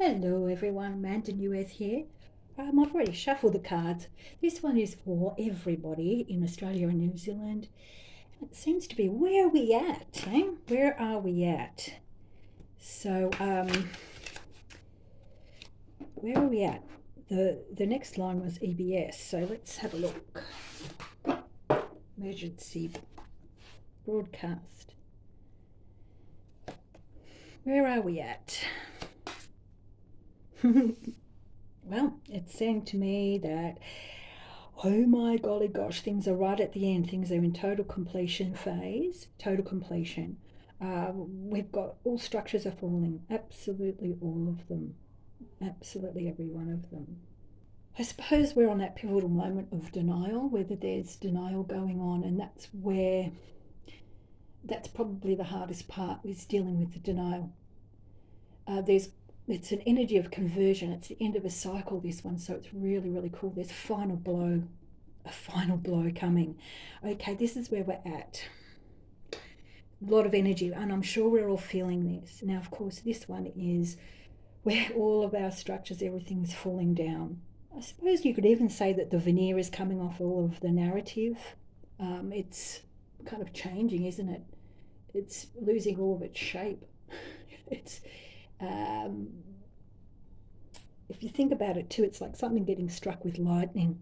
Hello everyone, Amanda Neweth here. I've already shuffled the cards. This one is for everybody in Australia and New Zealand. It seems to be where are we at? Eh? Where are we at? So, where are we at? The next line was EBS. So let's have a look. Emergency broadcast. Where are we at? Well, it's saying to me that, oh my golly gosh, things are right at the end. Things are in total completion phase, total completion. We've got all structures are falling, absolutely all of them, absolutely every one of them. I suppose we're on that pivotal moment of denial, whether there's denial going on, and that's probably the hardest part is dealing with the denial. There's it's an energy of conversion. It's the end of a cycle, this one, so it's really, really cool. There's a final blow coming. Okay, this is where we're at. A lot of energy, and I'm sure we're all feeling this. Now, of course, this one is where all of our structures, everything's falling down. I suppose you could even say that the veneer is coming off all of the narrative. It's kind of changing, isn't it? It's losing all of its shape. It's um, if you think about it too, it's like something getting struck with lightning,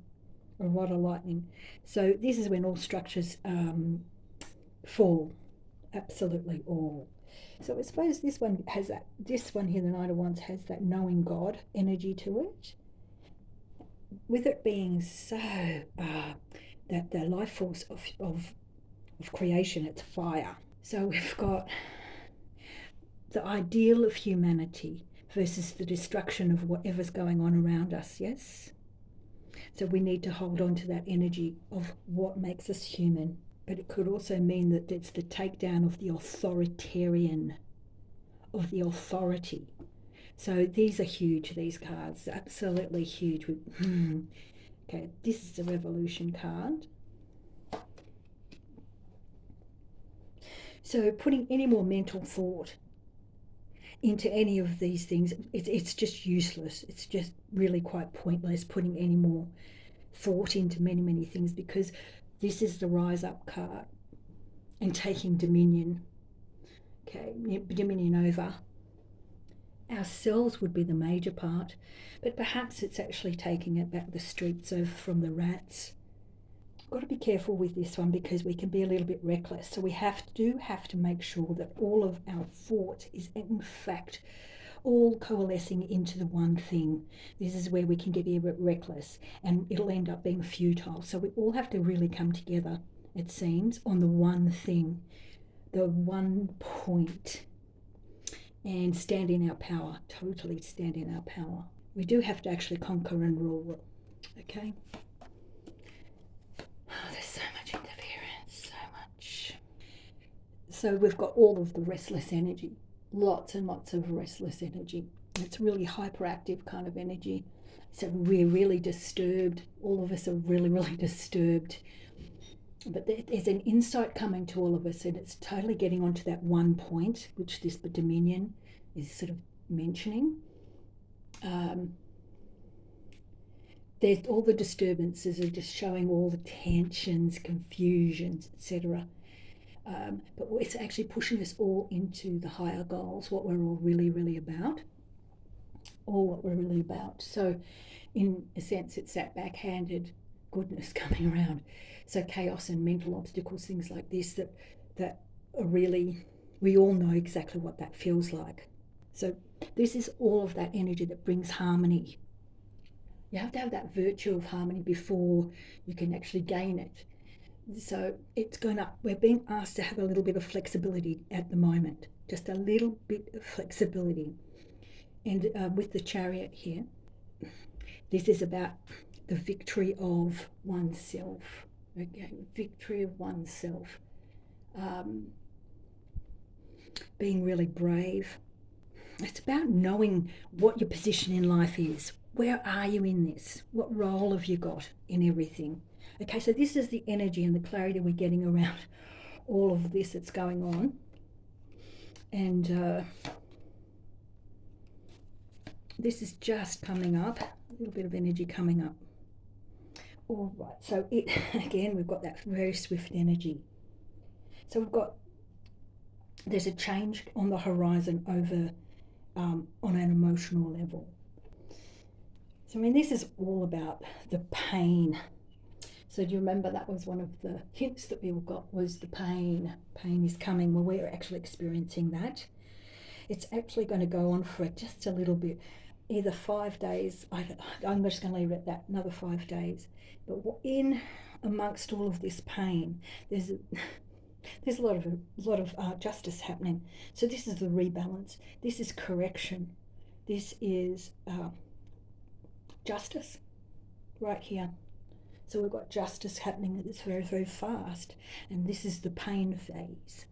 a rod of lightning. So this is when all structures fall, absolutely all. So I suppose this one has that. This one here, the Knight of Wands, has that knowing God energy to it. With it being so that the life force of creation, it's fire. So we've got the ideal of humanity versus the destruction of whatever's going on around us, yes? So we need to hold on to that energy of what makes us human. But it could also mean that it's the takedown of the authoritarian, of the authority. So these are huge, these cards, absolutely huge. Okay, this is the Revolution card. So putting any more mental thought into any of these things, it's just useless. It's just really quite pointless putting any more thought into many, many things because this is the Rise Up card and taking dominion. Okay, dominion over ourselves would be the major part, but perhaps it's actually taking it back the streets of from the rats. Got to be careful with this one because we can be a little bit reckless. So we have to make sure that all of our thought is in fact all coalescing into the one thing. This is where we can get a bit reckless and it'll end up being futile. So we all have to really come together, it seems, on the one thing, the one point, and stand in our power, totally stand in our power. We do have to actually conquer and rule, okay? Oh, there's so much interference, so much. So we've got all of the restless energy, lots and lots of restless energy. It's really hyperactive kind of energy. So we're really disturbed. All of us are really, really disturbed. But there's an insight coming to all of us, and it's totally getting onto that one point, which this Dominion is sort of mentioning. There's all the disturbances are just showing all the tensions, confusions, etc. But it's actually pushing us all into the higher goals, what we're all really, really about, all what we're really about. So, in a sense, it's that backhanded goodness coming around. So, chaos and mental obstacles, things like this, that are really, we all know exactly what that feels like. So, this is all of that energy that brings harmony. You have to have that virtue of harmony before you can actually gain it. So we're being asked to have a little bit of flexibility at the moment, just a little bit of flexibility. And with the Chariot here, this is about the victory of oneself. Okay, victory of oneself. Being really brave. It's about knowing what your position in life is. Where are you in this? What role have you got in everything? Okay, so this is the energy and the clarity we're getting around all of this that's going on. And this is just coming up, a little bit of energy coming up. All right, so it again, we've got that very swift energy. So there's a change on the horizon over on an emotional level. So I mean, this is all about the pain. So do you remember that was one of the hints that we all got, was the pain. Pain is coming. Well, we're actually experiencing that. It's actually going to go on for just a little bit, either 5 days. I'm just going to leave it at that, another 5 days. But in amongst all of this pain, there's a lot of justice happening. So this is the rebalance. This is correction. This is justice right here. So we've got justice happening that's very, very fast. And this is the pain phase.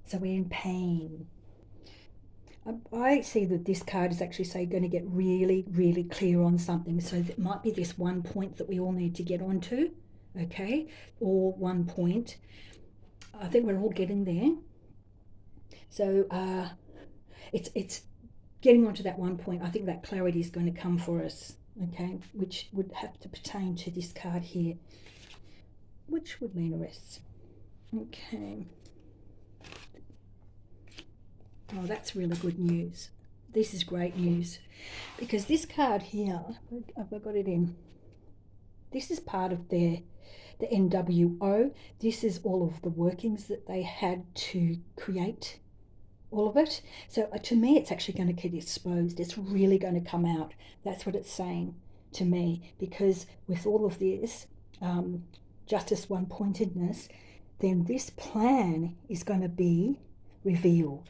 So we're in pain. I see that this card is actually, say, going to get really, really clear on something. So it might be this one point that we all need to get onto, okay? Or one point. I think we're all getting there. So it's getting onto that one point. I think that clarity is going to come for us, okay? Which would have to pertain to this card here, which would mean arrests. Okay. Oh, that's really good news. This is great news, because this card here, I've got it in. This is part of the NWO. This is all of the workings that they had to create all of it. So to me, it's actually going to get exposed. It's really going to come out. That's what it's saying to me, because with all of this justice one-pointedness, then this plan is going to be revealed.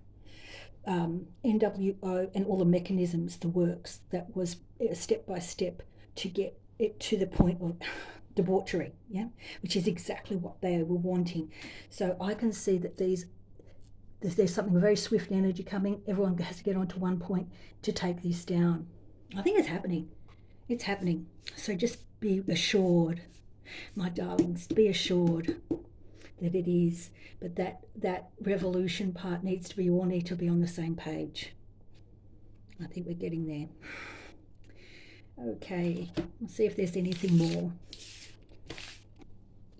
NWO and all the mechanisms, the works, that was step by step to get it to the point of debauchery, yeah, which is exactly what they were wanting. So I can see that there's something very swift energy coming. Everyone has to get onto one point to take this down. I think it's happening. It's happening. So just be assured, my darlings, be assured that it is. But that revolution part needs to be, all need to be on the same page. I think we're getting there. Okay, let's see if there's anything more.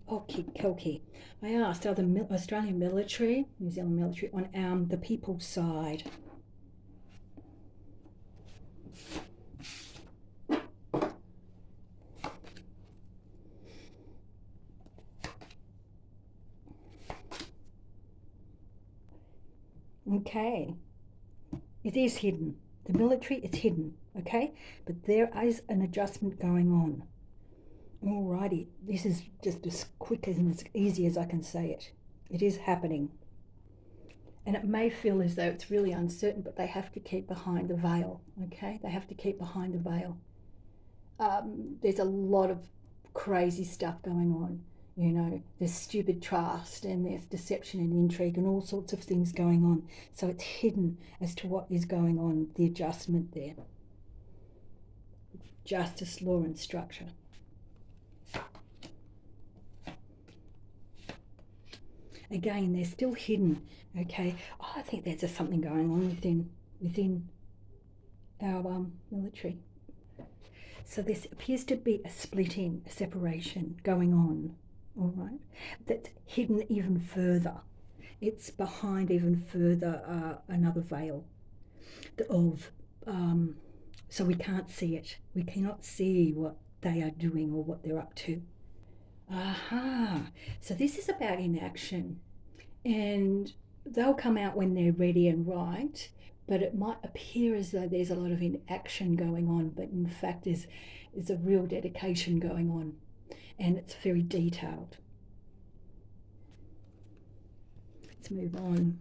Okay. I asked, are the Australian military, New Zealand military, on the people's side? Okay, it is hidden. The military, it's hidden, okay? But there is an adjustment going on. Alrighty, this is just as quick and as easy as I can say it. It is happening. And it may feel as though it's really uncertain, but they have to keep behind the veil, okay? They have to keep behind the veil. There's a lot of crazy stuff going on. You know, there's stupid trust and there's deception and intrigue and all sorts of things going on. So it's hidden as to what is going on, the adjustment there. Justice, law and structure. Again, they're still hidden, okay? I think there's just something going on within our military. So there appears to be a splitting, a separation going on, all right? That's hidden even further. It's behind even further another veil of, so we can't see it. We cannot see what they are doing or what they're up to. Aha, so this is about inaction, and they'll come out when they're ready and right, but it might appear as though there's a lot of inaction going on, but in fact there's a real dedication going on, and it's very detailed. Let's move on.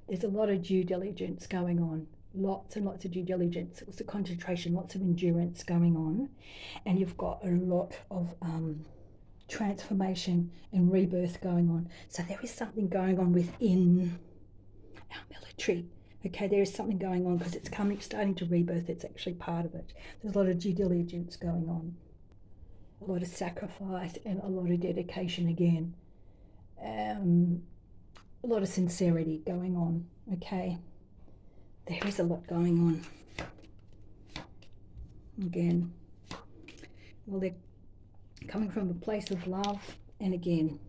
There's a lot of due diligence going on. Lots and lots of due diligence, lots of concentration, lots of endurance going on, and you've got a lot of transformation and rebirth going on. So there is something going on within our military. Okay, there is something going on because it's starting to rebirth. It's actually part of it. There's a lot of due diligence going on, a lot of sacrifice and a lot of dedication again. A lot of sincerity going on. Okay, there is a lot going on. Again, well, they're coming from a place of love, and again,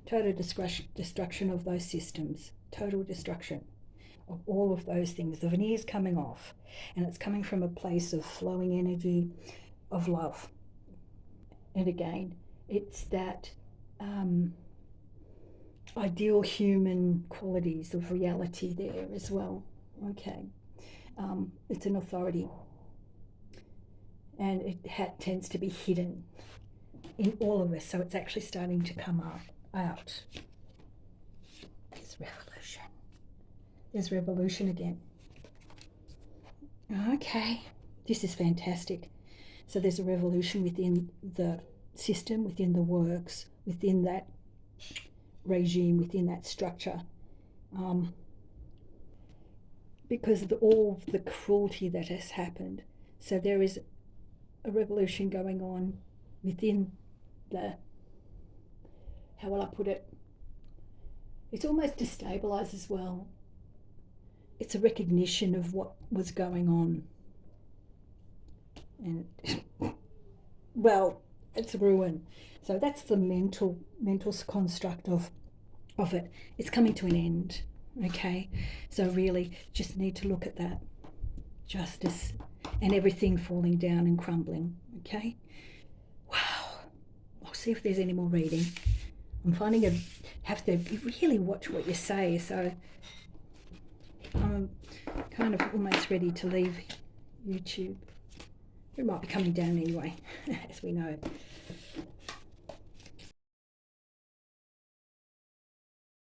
total destruction of those systems, total destruction of all of those things. The veneer's coming off, and it's coming from a place of flowing energy of love. And again, it's that ideal human qualities of reality there as well. Okay, it's an authority, and it tends to be hidden in all of us, so it's actually starting to come out. There's revolution. There's revolution again. Okay, this is fantastic. So there's a revolution within the system, within the works, within that regime, within that structure, because of all the cruelty that has happened. So there is a revolution going on within the, how will I put it? It's almost destabilized as well. It's a recognition of what was going on. And, well, it's ruin. So that's the mental construct of it. It's coming to an end. Okay, so really just need to look at that justice and everything falling down and crumbling. Okay, wow. I'll see if there's any more reading. I'm finding I have to really watch what you say, so I'm kind of almost ready to leave YouTube. It might be coming down anyway, as we know.